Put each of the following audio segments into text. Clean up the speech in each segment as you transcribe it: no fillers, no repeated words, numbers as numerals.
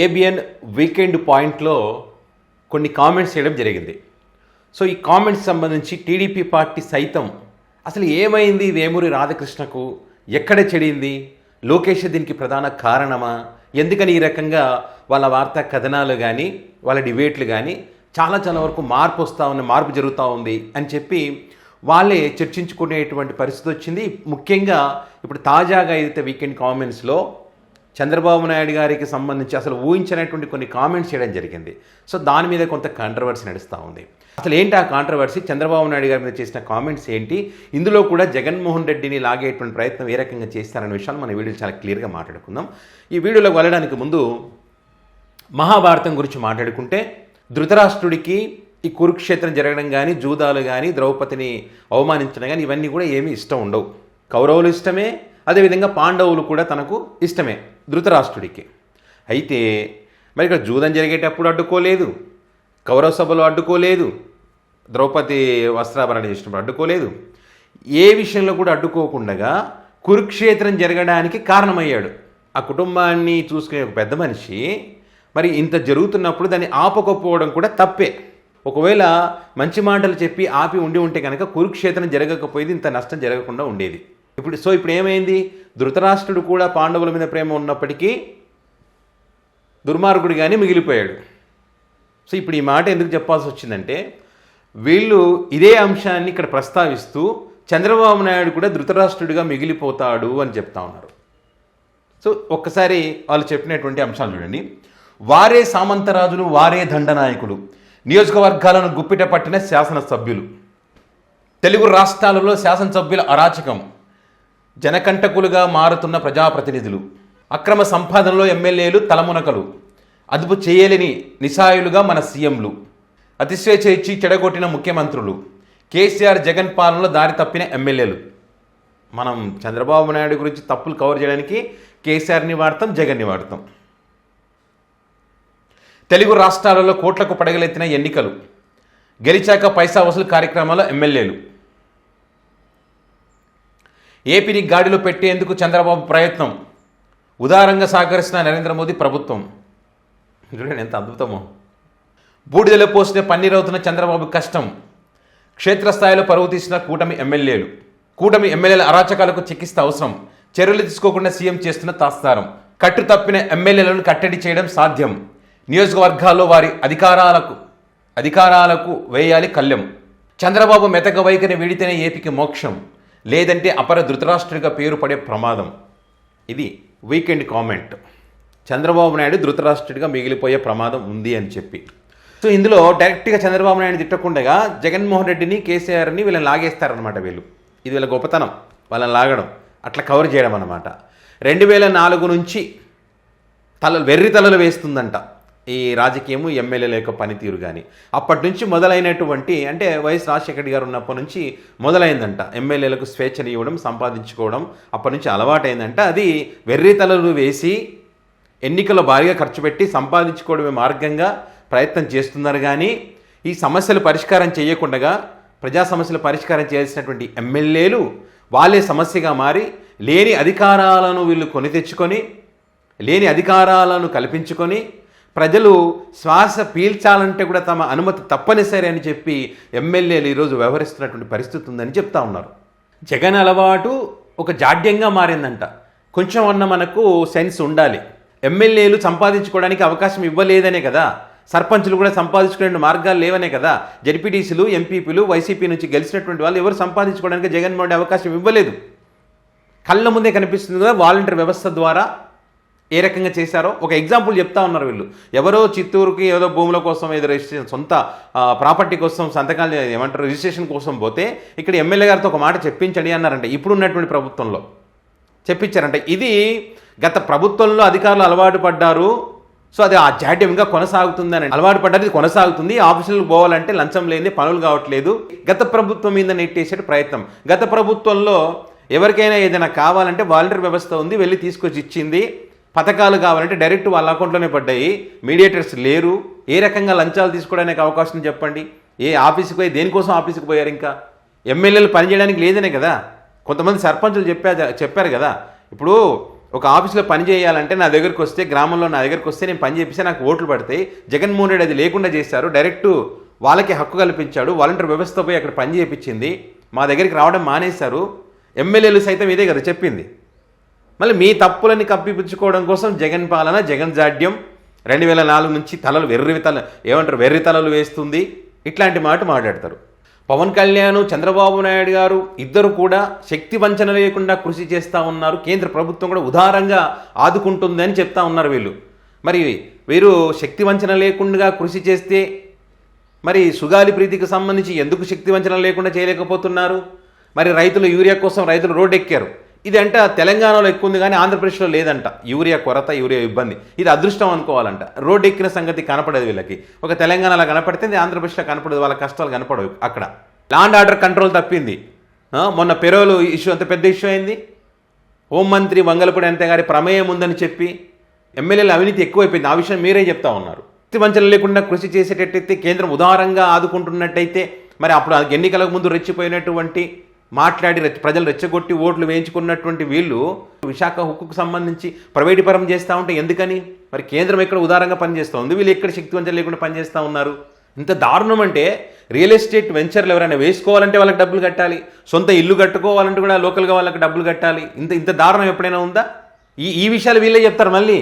ABN weekend పాయింట్లో కొన్ని comments చేయడం జరిగింది. సో ఈ కామెంట్స్ సంబంధించి టీడీపీ పార్టీ సైతం అసలు ఏమైంది వేమూరి రాధాకృష్ణకు, ఎక్కడ చెడింది, లోకేష్ దీనికి ప్రధాన కారణమా, ఎందుకని ఈ రకంగా వాళ్ళ వార్తా కథనాలు కానీ వాళ్ళ డిబేట్లు కానీ చాలా వరకు మార్పు జరుగుతూ ఉంది అని చెప్పి వాళ్ళే చర్చించుకునేటువంటి పరిస్థితి వచ్చింది. ముఖ్యంగా ఇప్పుడు తాజాగా ఏదైతే వీకెండ్ కామెంట్స్లో చంద్రబాబు నాయుడు గారికి సంబంధించి అసలు ఊహించినటువంటి కొన్ని కామెంట్స్ చేయడం జరిగింది. సో దాని మీద కొంత కాంట్రవర్సీ నడుస్తూ ఉంది. అసలు ఏంటి ఆ కాంట్రవర్సీ, చంద్రబాబు నాయుడు గారి మీద చేసిన కామెంట్స్ ఏంటి, ఇందులో కూడా జగన్మోహన్ రెడ్డిని లాగేటువంటి ప్రయత్నం ఏ రకంగా చేస్తారనే విషయాలు మన వీడియోలో చాలా క్లియర్గా మాట్లాడుకుందాం. ఈ వీడియోలోకి వెళ్ళడానికి ముందు మహాభారతం గురించి మాట్లాడుకుంటే ధృతరాష్ట్రుడికి ఈ కురుక్షేత్రం జరగడం కానీ, జూదాలు కానీ, ద్రౌపదిని అవమానించడం కానీ ఇవన్నీ కూడా ఏమీ ఇష్టం ఉండవు. కౌరవులు ఇష్టమే, అదేవిధంగా పాండవులు కూడా తనకు ఇష్టమే ధృతరాష్ట్రుడికి. అయితే మరి ఇక్కడ జూదం జరిగేటప్పుడు అడ్డుకోలేదు, కౌరవ సభలో అడ్డుకోలేదు, ద్రౌపది వస్త్రాభరణ చేసినప్పుడు అడ్డుకోలేదు, ఏ విషయంలో కూడా అడ్డుకోకుండా కురుక్షేత్రం జరగడానికి కారణమయ్యాడు. ఆ కుటుంబాన్ని చూసుకునే ఒక పెద్ద మనిషి మరి ఇంత జరుగుతున్నప్పుడు దాన్ని ఆపకపోవడం కూడా తప్పే. ఒకవేళ మంచి మాటలు చెప్పి ఆపి ఉంటే కనుక కురుక్షేత్రం జరగకపోయేది, ఇంత నష్టం జరగకుండా ఉండేది. ఇప్పుడు ఏమైంది, ధృతరాష్ట్రుడు కూడా పాండవుల మీద ప్రేమ ఉన్నప్పటికీ దుర్మార్గుడిగానే మిగిలిపోయాడు. సో ఇప్పుడు ఈ మాట ఎందుకు చెప్పాల్సి వచ్చిందంటే, వీళ్ళు ఇదే అంశాన్ని ఇక్కడ ప్రస్తావిస్తూ చంద్రబాబు నాయుడు కూడా ధృతరాష్ట్రుడిగా మిగిలిపోతాడు అని చెప్తా ఉన్నారు. సో ఒక్కసారి వాళ్ళు చెప్పినటువంటి అంశాలు చూడండి. వారే సామంతరాజులు, వారే దండనాయకులు, నియోజకవర్గాలను గుప్పిట పట్టిన శాసనసభ్యులు, తెలుగు రాష్ట్రాలలో శాసనసభ్యుల అరాచకం, జనకంటకులుగా మారుతున్న ప్రజాప్రతినిధులు, అక్రమ సంపాదనలో ఎమ్మెల్యేలు తలమునకలు, అదుపు చేయలేని నిస్సాయులుగా మన సీఎంలు, అతిస్వేచ్ఛ ఇచ్చి చెడగొట్టిన ముఖ్యమంత్రులు, కేసీఆర్ జగన్ పాలనలో దారి తప్పిన ఎమ్మెల్యేలు. మనం చంద్రబాబు నాయుడు గురించి తప్పులు కవర్ చేయడానికి కేసీఆర్ని వాడతాం, జగన్ని వాడతాం. తెలుగు రాష్ట్రాలలో కోట్లకు పడగలెత్తిన ఎన్నికలు, గెలిచాక పైసా వసూలు కార్యక్రమాల్లో ఎమ్మెల్యేలు, ఏపీని గాడిలో పెట్టేందుకు చంద్రబాబు ప్రయత్నం, ఉదారంగా సహకరిస్తున్న నరేంద్ర మోదీ ప్రభుత్వం. చూడండి ఎంత అద్భుతమో. బూడిదలో పోసిన పన్నీరవుతున్న చంద్రబాబు కష్టం, క్షేత్రస్థాయిలో పరువు తీసిన కూటమి ఎమ్మెల్యేల అరాచకాలకు చికిత్స అవసరం, చర్యలు తీసుకోకుండా సీఎం చేస్తున్న తాత్సారం, కట్టు తప్పిన ఎమ్మెల్యేలను కట్టడి చేయడం సాధ్యం, నియోజకవర్గాల్లో వారి అధికారాలకు వేయాలి కళ్లెం, చంద్రబాబు మెతక వైఖరి వీడితేనే ఏపీకి మోక్షం, లేదంటే అపర ధృతరాష్ట్రుడిగా పేరు పడే ప్రమాదం. ఇది వీకెండ్ కామెంట్. చంద్రబాబు నాయుడు ధృతరాష్ట్రుడిగా మిగిలిపోయే ప్రమాదం ఉంది అని చెప్పి. సో ఇందులో డైరెక్ట్గా చంద్రబాబు నాయుడు తిట్టకుండా జగన్మోహన్ రెడ్డిని, కేసీఆర్ని వీళ్ళని లాగేస్తారనమాట. ఇది వీళ్ళ గొప్పతనం, వాళ్ళని లాగడం, అట్లా కవర్ చేయడం అనమాట. 2004 నుంచి వెర్రి తలలు వేస్తుందంట ఈ రాజకీయము, ఎమ్మెల్యేల యొక్క పనితీరు. కానీ అప్పటి నుంచి మొదలైనటువంటి, అంటే వైఎస్ రాజశేఖర గారు ఉన్నప్పటి నుంచి మొదలైందంట ఎమ్మెల్యేలకు స్వేచ్ఛను ఇవ్వడం, సంపాదించుకోవడం. అప్పటి నుంచి అలవాటైందంట. అది వెర్రి తలలు వేసి ఎన్నికల్లో భారీగా ఖర్చు పెట్టి సంపాదించుకోవడమే మార్గంగా ప్రయత్నం చేస్తున్నారు. కానీ ఈ సమస్యలు పరిష్కారం చేయకుండా, ప్రజా సమస్యలు పరిష్కారం చేయాల్సినటువంటి ఎమ్మెల్యేలు వాళ్ళే సమస్యగా మారి లేని అధికారాలను వీళ్ళు కొని తెచ్చుకొని, లేని అధికారాలను కల్పించుకొని, ప్రజలు శ్వాస పీల్చాలంటే కూడా తమ అనుమతి తప్పనిసరి అని చెప్పి ఎమ్మెల్యేలు ఈరోజు వ్యవహరిస్తున్నటువంటి పరిస్థితి ఉందని చెప్తా ఉన్నారు. జగన్ అలవాటు ఒక జాడ్యంగా మారిందంట. కొంచెం అన్న మనకు సెన్స్ ఉండాలి. ఎమ్మెల్యేలు సంపాదించుకోవడానికి అవకాశం ఇవ్వలేదనే కదా, సర్పంచులు కూడా సంపాదించుకునే మార్గాలు లేవనే కదా, జడ్పీటీసీలు, ఎంపీపీలు, వైసీపీ నుంచి గెలిచినటువంటి వాళ్ళు ఎవరు సంపాదించుకోవడానికి జగన్మోహన్ రెడ్డి అవకాశం ఇవ్వలేదు. కళ్ళ ముందే కనిపిస్తుంది కదా వాలంటీర్ వ్యవస్థ ద్వారా ఏ రకంగా చేశారో. ఒక ఎగ్జాంపుల్ చెప్తా ఉన్నారు వీళ్ళు. ఎవరో చిత్తూరుకి ఏదో భూముల కోసం, ఏదో రిజిస్ట్రేషన్, సొంత ప్రాపర్టీ కోసం సంతకాలు రిజిస్ట్రేషన్ కోసం పోతే ఇక్కడ ఎమ్మెల్యే గారితో ఒక మాట చెప్పించండి అన్నారంట. ఇప్పుడు ఉన్నటువంటి ప్రభుత్వంలో చెప్పించారంట. ఇది గత ప్రభుత్వంలో అధికారులు అలవాటు పడ్డారు. సో అది ఆ జాడ్యంగా కొనసాగుతుందని అలవాటు పడ్డారు. ఇది కొనసాగుతుంది. ఆఫీసులకు పోవాలంటే లంచం లేని పనులు కావట్లేదు. గత ప్రభుత్వం మీద నెట్టేసే ప్రయత్నం. గత ప్రభుత్వంలో ఎవరికైనా ఏదైనా కావాలంటే వాలంటీర్ వ్యవస్థ ఉంది, వెళ్ళి తీసుకొచ్చి ఇచ్చింది. పథకాలు కావాలంటే డైరెక్ట్ వాళ్ళ అకౌంట్లోనే పడ్డాయి. మీడియేటర్స్ లేరు. ఏ రకంగా లంచాలు తీసుకోవడానికి అవకాశం చెప్పండి. ఏ ఆఫీస్కి పోయి దేనికోసం ఆఫీస్కి పోయారు? ఇంకా ఎమ్మెల్యేలు పనిచేయడానికి లేదనే కదా. కొంతమంది సర్పంచులు చెప్పారు కదా. ఇప్పుడు ఒక ఆఫీస్లో పని చేయాలంటే నా దగ్గరికి వస్తే, గ్రామంలో నా దగ్గరికి వస్తే నేను పని చేపిస్తే నాకు ఓట్లు పడతాయి. జగన్మోహన్ రెడ్డి అది లేకుండా చేశారు. డైరెక్ట్ వాళ్ళకి హక్కు కల్పించాడు. వాలంటీర్ వ్యవస్థ పోయి అక్కడ పని చేయించింది. మా దగ్గరికి రావడం మానేశారు. ఎమ్మెల్యేలు సైతం ఇదే కదా చెప్పింది. మళ్ళీ మీ తప్పులని కప్పిపుచ్చుకోవడం కోసం జగన్ పాలన, జగన్ జాడ్యం 2004 నుంచి తలలు వెర్రి తలలు వేస్తుంది. ఇట్లాంటి మాట మాట్లాడతారు. పవన్ కళ్యాణ్, చంద్రబాబు నాయుడు గారు ఇద్దరు కూడా శక్తి వంచన లేకుండా కృషి చేస్తూ ఉన్నారు. కేంద్ర ప్రభుత్వం కూడా ఉదారంగా ఆదుకుంటుందని చెప్తా ఉన్నారు వీళ్ళు. మరి వీరు శక్తి వంచన లేకుండా కృషి చేస్తే మరి సుగాలి ప్రీతికి సంబంధించి ఎందుకు శక్తి వంచన లేకుండా చేయలేకపోతున్నారు? మరి రైతులు యూరియా కోసం రైతులు రోడ్డు ఎక్కారు. ఇది అంటే తెలంగాణలో ఎక్కువ ఉంది కానీ ఆంధ్రప్రదేశ్లో లేదంట. యూరియా కొరత, యూరియా ఇబ్బంది. ఇది అదృష్టం అనుకోవాలంట. రోడ్డు ఎక్కిన సంగతి కనపడదు వీళ్ళకి. ఒక తెలంగాణలో కనపడితే ఆంధ్రప్రదేశ్లో కనపడదు. వాళ్ళ కష్టాలు కనపడవు. అక్కడ ల్యాండ్ ఆర్డర్ కంట్రోల్ తప్పింది. మొన్న పెరోలు ఇష్యూ అంత పెద్ద ఇష్యూ అయింది. హోంమంత్రి వంగలపూడి అనిత గారి ప్రమేయం ఉందని చెప్పి ఎమ్మెల్యేల అవినీతి ఎక్కువైపోయింది. ఆ విషయం మీరే చెప్తా ఉన్నారు. వంచన లేకుండా కృషి చేసేటట్టయితే, కేంద్రం ఉదారంగా ఆదుకుంటున్నట్టయితే, మరి అప్పుడు ఎన్నికలకు ముందు రెచ్చిపోయినటువంటి మాట్లాడి ప్రజలు రెచ్చగొట్టి ఓట్లు వేయించుకున్నటువంటి వీళ్ళు విశాఖ హక్కుకు సంబంధించి ప్రైవేటీకరం చేస్తూ ఉంటే ఎందుకని? మరి కేంద్రం ఎక్కడ ఉదారంగా పనిచేస్తూ ఉంది, వీళ్ళు ఎక్కడ శక్తి వంచన లేకుండా పనిచేస్తూ ఉన్నారు? ఇంత దారుణం అంటే రియల్ ఎస్టేట్ వెంచర్లు ఎవరైనా వేసుకోవాలంటే వాళ్ళకి డబ్బులు కట్టాలి, సొంత ఇల్లు కట్టుకోవాలంటే కూడా లోకల్గా వాళ్ళకి డబ్బులు కట్టాలి. ఇంత దారుణం ఎప్పుడైనా ఉందా? ఈ విషయాలు వీళ్ళే చెప్తారు. మళ్ళీ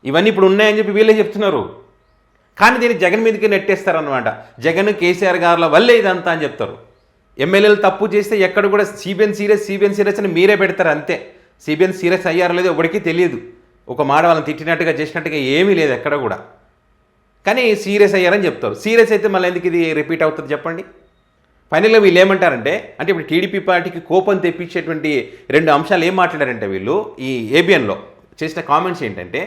ఇవన్నీ ఇప్పుడు ఉన్నాయని చెప్పి వీళ్ళే చెప్తున్నారు. కానీ దీన్ని జగన్ మీదకి నెట్టేస్తారనమాట. జగన్, కేసీఆర్ గారుల వల్లే ఇదంతా అని చెప్తారు. ఎమ్మెల్యేలు తప్పు చేస్తే ఎక్కడ కూడా సిబిఎన్ సీరియస్ అని మీరే పెడతారు అంతే. సిబిఎన్ సీరియస్ అయ్యారో లేదో ఎవరికి తెలియదు. ఒక మాట వాళ్ళని తిట్టినట్టుగా చేసినట్టుగా ఏమీ లేదు ఎక్కడ కూడా. కానీ సీరియస్ అయ్యారని చెప్తారు. సీరియస్ అయితే మళ్ళీ ఎందుకు ఇది రిపీట్ అవుతుంది చెప్పండి? ఫైనల్గా వీళ్ళు ఏమంటారంటే, అంటే ఇప్పుడు టీడీపీ పార్టీకి కోపం తెప్పించేటువంటి 2 అంశాలు ఏం మాట్లాడారంటే వీళ్ళు ఈ ఏబిఎన్లో చేసిన కామెంట్స్ ఏంటంటే,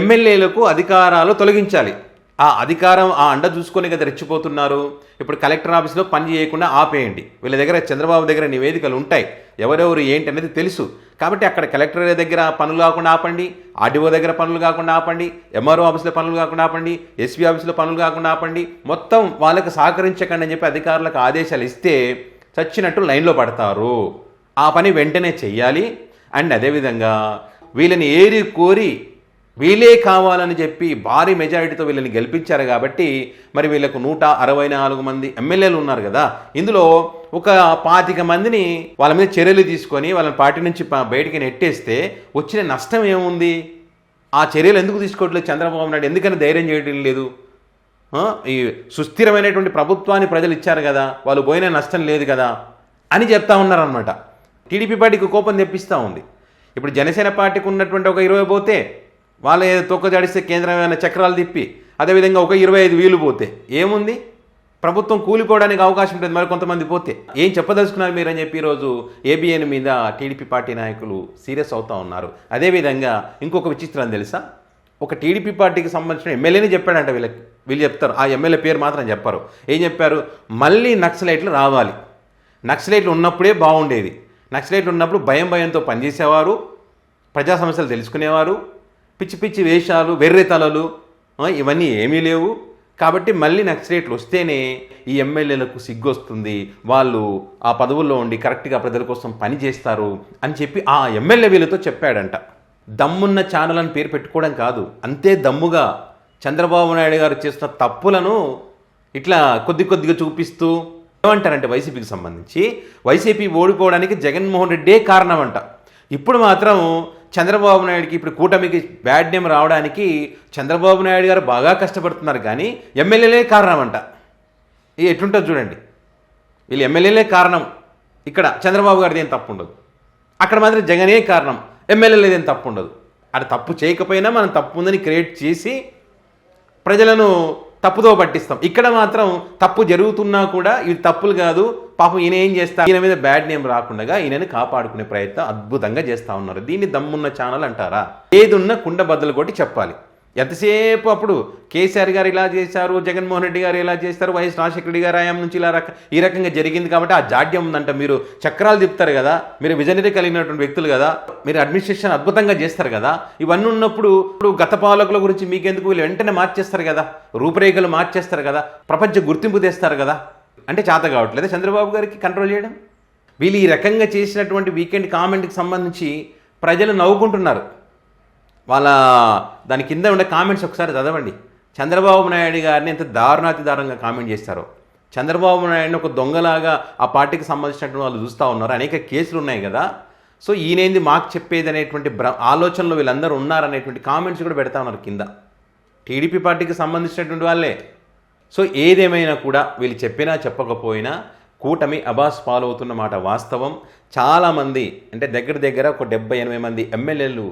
ఎమ్మెల్యేలకు అధికారాలు తొలగించాలి. ఆ అధికారం ఆ అండ చూసుకొని కదా రెచ్చిపోతున్నారు. ఇప్పుడు కలెక్టర్ ఆఫీస్లో పని చేయకుండా ఆపేయండి. వీళ్ళ దగ్గర చంద్రబాబు దగ్గర నివేదికలు ఉంటాయి, ఎవరెవరు ఏంటి అనేది తెలుసు. కాబట్టి అక్కడ కలెక్టర్ దగ్గర పనులు కాకుండా ఆపండి, ఆర్డీఓ దగ్గర పనులు కాకుండా ఆపండి, ఎంఆర్ఓ ఆఫీస్లో పనులు కాకుండా ఆపండి, ఎస్పీ ఆఫీస్లో పనులు కాకుండా ఆపండి. మొత్తం వాళ్ళకి సహకరించకండి అని చెప్పి అధికారులకు ఆదేశాలు ఇస్తే చచ్చినట్టు లైన్లో పడతారు. ఆ పని వెంటనే చెయ్యాలి. అండ్ అదేవిధంగా వీళ్ళని ఏరి కోరి వీళ్ళే కావాలని చెప్పి భారీ మెజారిటీతో వీళ్ళని గెలిపించారు కాబట్టి మరి వీళ్ళకు 164 మంది ఎమ్మెల్యేలు ఉన్నారు కదా. ఇందులో ఒక 25 మందిని వాళ్ళ మీద చర్యలు తీసుకొని వాళ్ళని పార్టీ నుంచి బయటికి నెట్టేస్తే వచ్చిన నష్టం ఏముంది? ఆ చర్యలు ఎందుకు తీసుకోవట్లేదు చంద్రబాబు నాయుడు? ఎందుకని ధైర్యం చేయడం లేదు? ఈ సుస్థిరమైనటువంటి ప్రభుత్వాన్ని ప్రజలు ఇచ్చారు కదా, వాళ్ళు పోయిన నష్టం లేదు కదా అని చెప్తా ఉన్నారనమాట. టీడీపీ పార్టీకి కోపం తెప్పిస్తూ ఉంది. ఇప్పుడు జనసేన పార్టీకి ఉన్నటువంటి ఒక 20 పోతే, వాళ్ళు ఏదో తొక్క జాడిస్తే కేంద్రం ఏమైనా చక్రాలు తిప్పి అదేవిధంగా ఒక 25 వీలు పోతే ఏముంది? ప్రభుత్వం కూలిపోవడానికి అవకాశం ఉంటుంది మరి కొంతమంది పోతే. ఏం చెప్పదలుచుకున్నారు మీరు అని చెప్పి ఈరోజు ఏబిఎన్ మీద టీడీపీ పార్టీ నాయకులు సీరియస్ అవుతూ ఉన్నారు. అదేవిధంగా ఇంకొక విచిత్రం తెలుసా? ఒక టీడీపీ పార్టీకి సంబంధించిన ఎమ్మెల్యేని చెప్పాడంట వీళ్ళు చెప్తారు. ఆ ఎమ్మెల్యే పేరు మాత్రం చెప్పారు. ఏం చెప్పారు? మళ్ళీ నక్సలైట్లు రావాలి, నక్సలైట్లు ఉన్నప్పుడే బాగుండేది, నక్సలైట్లు ఉన్నప్పుడు భయంతో పనిచేసేవారు, ప్రజా సమస్యలు తెలుసుకునేవారు, పిచ్చి పిచ్చి వేషాలు, వెర్రి తలలు ఇవన్నీ ఏమీ లేవు. కాబట్టి మళ్ళీ నక్సలైట్లు వస్తేనే ఈ ఎమ్మెల్యేలకు సిగ్గొస్తుంది, వాళ్ళు ఆ పదవుల్లో ఉండి కరెక్ట్గా ప్రజల కోసం పని చేస్తారు అని చెప్పి ఆ ఎమ్మెల్యే వీళ్ళతో చెప్పాడంట. దమ్మున్న ఛానల్ అని పేరు పెట్టుకోవడం కాదు, అంతే దమ్ముగా చంద్రబాబు నాయుడు గారు చేస్తున్న తప్పులను ఇట్లా కొద్దిగా చూపిస్తూ ఏమంటారంటే వైసీపీకి సంబంధించి వైసీపీ ఓడిపోవడానికి జగన్మోహన్ రెడ్డే కారణం అంట. ఇప్పుడు మాత్రం చంద్రబాబు నాయుడికి ఇప్పుడు కూటమికి బ్యాడ్ నేమ్ రావడానికి చంద్రబాబు నాయుడు గారు బాగా కష్టపడుతున్నారు కానీ ఎమ్మెల్యేలే కారణం అంట. ఇది ఎట్లుంటుంది చూడండి. వీళ్ళు ఎమ్మెల్యేలే కారణం, ఇక్కడ చంద్రబాబు గారిది ఏం తప్పు ఉండదు. అక్కడ మాత్రం జగనే కారణం, ఎమ్మెల్యేలు ఏం తప్పు ఉండదు. అది తప్పు చేయకపోయినా మనం తప్పు ఉందని క్రియేట్ చేసి ప్రజలను తప్పుదో పట్టిస్తాం. ఇక్కడ మాత్రం తప్పు జరుగుతున్నా కూడా ఇది తప్పులు కాదు, పాపం ఈయన ఏం చేస్తా, ఈయన మీద బ్యాడ్ నేమ్ రాకుండా ఈయనని కాపాడుకునే ప్రయత్నం అద్భుతంగా చేస్తూ ఉన్నారు. దీన్ని దమ్మున్న ఛానల్ అంటారా? ఏదున్నా కుండ బద్దలు కొట్టి చెప్పాలి. ఎంతసేపు అప్పుడు కేసీఆర్ గారు ఇలా చేశారు, జగన్మోహన్ రెడ్డి గారు ఇలా చేస్తారు, వైఎస్ రాజశేఖర రెడ్డి గారు హయాం నుంచి ఈ రకంగా జరిగింది కాబట్టి ఆ జాడ్యం ఉందంట. మీరు చక్రాలు తిప్పుతారు కదా, మీరు విజనరీ కలిగినటువంటి వ్యక్తులు కదా, మీరు అడ్మినిస్ట్రేషన్ అద్భుతంగా చేస్తారు కదా, ఇవన్నీ ఉన్నప్పుడు గత పాలకుల గురించి మీకెందుకు? వీళ్ళు వెంటనే మార్చేస్తారు కదా, రూపురేఖలు మార్చేస్తారు కదా, ప్రపంచ గుర్తింపు తెస్తారు కదా. అంటే చేత కావట్లేదు చంద్రబాబు గారికి కంట్రోల్ చేయడం. వీళ్ళు ఈ రకంగా చేసినటువంటి వీకెండ్ కామెంట్కి సంబంధించి ప్రజలు నవ్వుకుంటున్నారు. వాళ్ళ దాని కింద ఉండే కామెంట్స్ ఒకసారి చదవండి. చంద్రబాబు నాయుడు గారిని ఎంత దారుణాతి దారుణంగా కామెంట్ చేస్తారో. చంద్రబాబు నాయుడిని ఒక దొంగలాగా ఆ పార్టీకి సంబంధించినటువంటి వాళ్ళు చూస్తూ ఉన్నారు. అనేక కేసులు ఉన్నాయి కదా, సో ఈయనేంది మాకు చెప్పేది అనేటువంటి ఆలోచనలో వీళ్ళందరూ ఉన్నారనేటువంటి కామెంట్స్ కూడా పెడతా ఉన్నారు కింద. టీడీపీ పార్టీకి సంబంధించినటువంటి వాళ్ళే. సో ఏదేమైనా కూడా వీళ్ళు చెప్పినా చెప్పకపోయినా కూటమి అబాస్ ఫాలో అవుతున్న మాట వాస్తవం. చాలామంది అంటే దగ్గర ఒక 70-80 మంది ఎమ్మెల్యేలు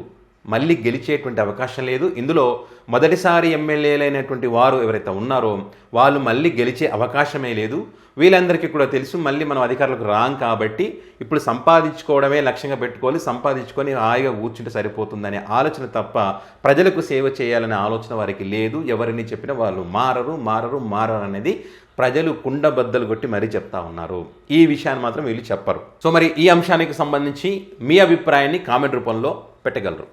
మళ్ళీ గెలిచేటువంటి అవకాశం లేదు. ఇందులో మొదటిసారి ఎమ్మెల్యేలైనటువంటి వారు ఎవరైతే ఉన్నారో వాళ్ళు మళ్ళీ గెలిచే అవకాశమే లేదు. వీళ్ళందరికీ కూడా తెలుసు మళ్ళీ మనం అధికారులకు రాం కాబట్టి ఇప్పుడు సంపాదించుకోవడమే లక్ష్యంగా పెట్టుకొని సంపాదించుకొని హాయిగా కూర్చుంటే సరిపోతుందనే ఆలోచన తప్ప ప్రజలకు సేవ చేయాలనే ఆలోచన వారికి లేదు. ఎవరిని చెప్పినా వాళ్ళు మారరు అనేది ప్రజలు కుండబద్దలు కొట్టి మరీ చెప్తా ఉన్నారు. ఈ విషయాన్ని మాత్రం వీళ్ళు చెప్పరు. సో మరి ఈ అంశానికి సంబంధించి మీ అభిప్రాయాన్ని కామెంట్ రూపంలో పెట్టగలరు.